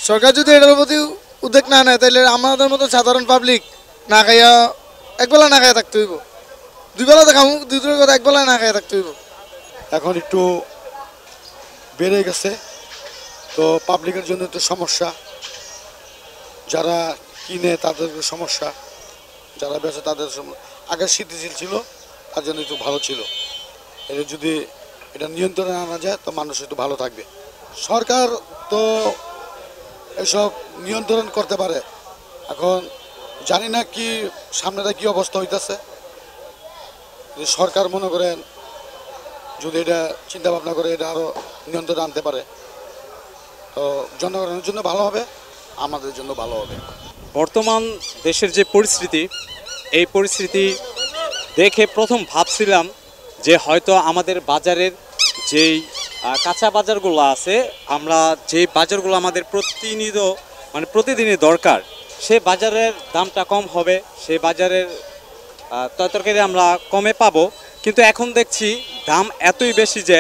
সরকার যদি এটার প্রতি উদ্যোগ না নেয় তাহলে আমাদের মতো সাধারণ পাবলিক না খাইয়া একবেলা না খাইয়া থাকতে হইব, দুই বেলা তো খামু, দুই দূরের কথা একবেলা না খাইয়া থাকতে হইব। এখন একটু বেড়ে গেছে, তো পাবলিকের জন্য তো সমস্যা, যারা কিনে তাদের সমস্যা, যারা বেচে তাদের আগে স্থিতিশীল ছিল, তার জন্য একটু ভালো ছিল। এটা যদি এটা নিয়ন্ত্রণে আনা যায় তো মানুষ একটু ভালো থাকবে। সরকার তো এসব নিয়ন্ত্রণ করতে পারে, এখন জানি না কি সামনেটা কি অবস্থা হইতেছে। সরকার মনে করেন যদি এটা চিন্তা ভাবনা করে এটা আরো নিয়ন্ত্রণে আনতে পারে তো জনগণের জন্য ভালো হবে, আমাদের জন্য ভালো হবে। বর্তমান দেশের যে পরিস্থিতি, এই পরিস্থিতি দেখে প্রথম ভাবছিলাম যে হয়তো আমাদের বাজারের যেই কাঁচা বাজারগুলো আছে, আমরা যে বাজারগুলো আমাদের প্রতিনিয়ত মানে প্রতিদিনই দরকার, সে বাজারের দামটা কম হবে, সেই বাজারের তরকারি আমরা কমে পাবো। কিন্তু এখন দেখছি দাম এতই বেশি যে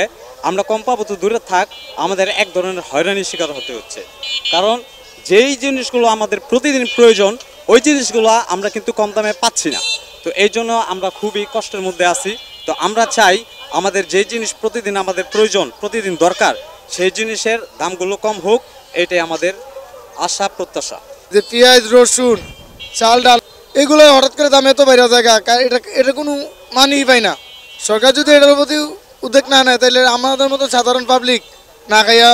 আমরা কম পাবো তো দূরে থাক, আমাদের এক ধরনের হয়রানির শিকার হতে হচ্ছে। কারণ যেই জিনিসগুলো আমাদের প্রতিদিন প্রয়োজন, ওই জিনিসগুলো আমরা কিন্তু কম দামে পাচ্ছি না। তো এই জন্য আমরা খুবই কষ্টের মধ্যে আছি। তো আমরা চাই আমাদের যে জিনিস প্রতিদিন আমাদের প্রয়োজন, প্রতিদিন দরকার, সেই জিনিসের দামগুলো কম হোক, এটাই আমাদের আশা প্রত্যাশা। যে পেঁয়াজ, রসুন, চাল, ডাল এগুলো হঠাৎ করে দাম এত বাইরে জায়গা, এটা কোনো মানেই পাই না। সরকার যদি এটার প্রতি উদ্যোগ না নেয় তাহলে আমাদের মতো সাধারণ পাবলিক না খাইয়া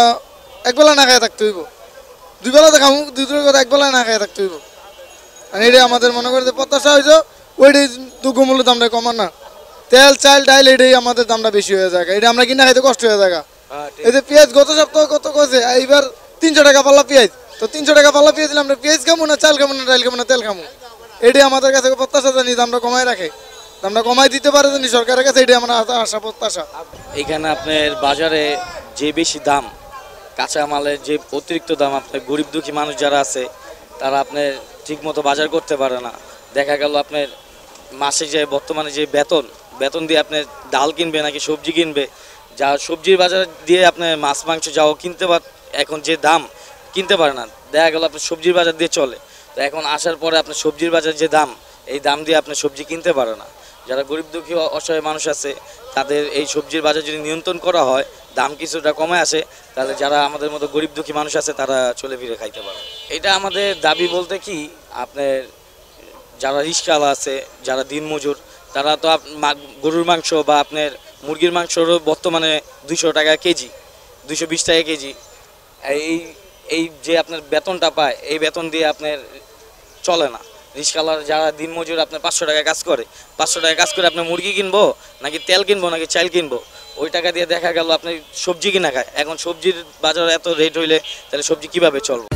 একবেলা না খাইয়া থাকতে হইব, দুই বেলা তো খামু, দুই দূরের কথা একবেলা না খাইয়া থাকতে হইব। আর এটাই আমাদের মনে করে যে প্রত্যাশা হয়েছে, ওইটাই দ্রব্যমূল্য দামটা কমান না। তেল, চাল, ডাইল এটাই আমাদের দামটা বেশি হয়ে যায়, এটা আমরা কিনা খাইতে কষ্ট হয়ে যায়। এই যে পেঁয়াজ গত সপ্তাহ কত কছে, এইবার 300 টাকা পাল্লা পেঁয়াজ, তো 300 টাকা পাল্লা পেঁয়াজ দিলে আমরা পেঁয়াজ খামু না চাল খামু না ডাইল খামু না তেল খামু? এটাই আমাদের কাছে প্রত্যাশা, জানি দামটা কমায় রাখে, দামটা কমাই দিতে পারে জানি সরকারের কাছে, এটাই আমরা আশা প্রত্যাশা। এখানে আপনার বাজারে যে বেশি দাম, কাঁচামালের যে অতিরিক্ত দাম, আপনার গরিব দুঃখী মানুষ যারা আছে তারা আপনার ঠিকমতো বাজার করতে পারে না। দেখা গেল আপনার মাসে যে বর্তমানে যে বেতন দিয়ে আপনার ডাল কিনবে নাকি সবজি কিনবে, যা সবজির বাজার দিয়ে আপনার মাছ মাংস যাও কিনতে এখন যে দাম কিনতে পারে না। দেখা গেল আপনার সবজির বাজার দিয়ে চলে, তো এখন আসার পরে আপনার সবজির বাজার যে দাম, এই দাম দিয়ে আপনার সবজি কিনতে পারে না। যারা গরিব দুঃখী অসহায় মানুষ আছে তাদের এই সবজির বাজার যদি নিয়ন্ত্রণ করা হয়, দাম কিছুটা কমে আসে, তাহলে যারা আমাদের মতো গরিব দুঃখী মানুষ আছে তারা চলে ফিরে খাইতে পারে। এটা আমাদের দাবি বলতে কি, আপনার যারা রিক্সাওয়ালা আছে, যারা দিনমজুর, তারা তো গরুর মাংস বা আপনার মুরগির মাংসরও বর্তমানে 200 টাকা কেজি, 220 টাকা কেজি। এই যে আপনার বেতনটা পায়, এই বেতন দিয়ে আপনার চলে না। রিক্সাওয়ালার যারা দিনমজুর আপনার 500 টাকায় কাজ করে, 500 টাকায় কাজ করে আপনার মুরগি কিনবো নাকি তেল কিনবো নাকি চাল কিনবো, ওই টাকা দিয়ে দেখা গেল আপনি সবজি কিনা খায়। এখন সবজির বাজার এত রেট হইলে তাহলে সবজি কিভাবে চলবে?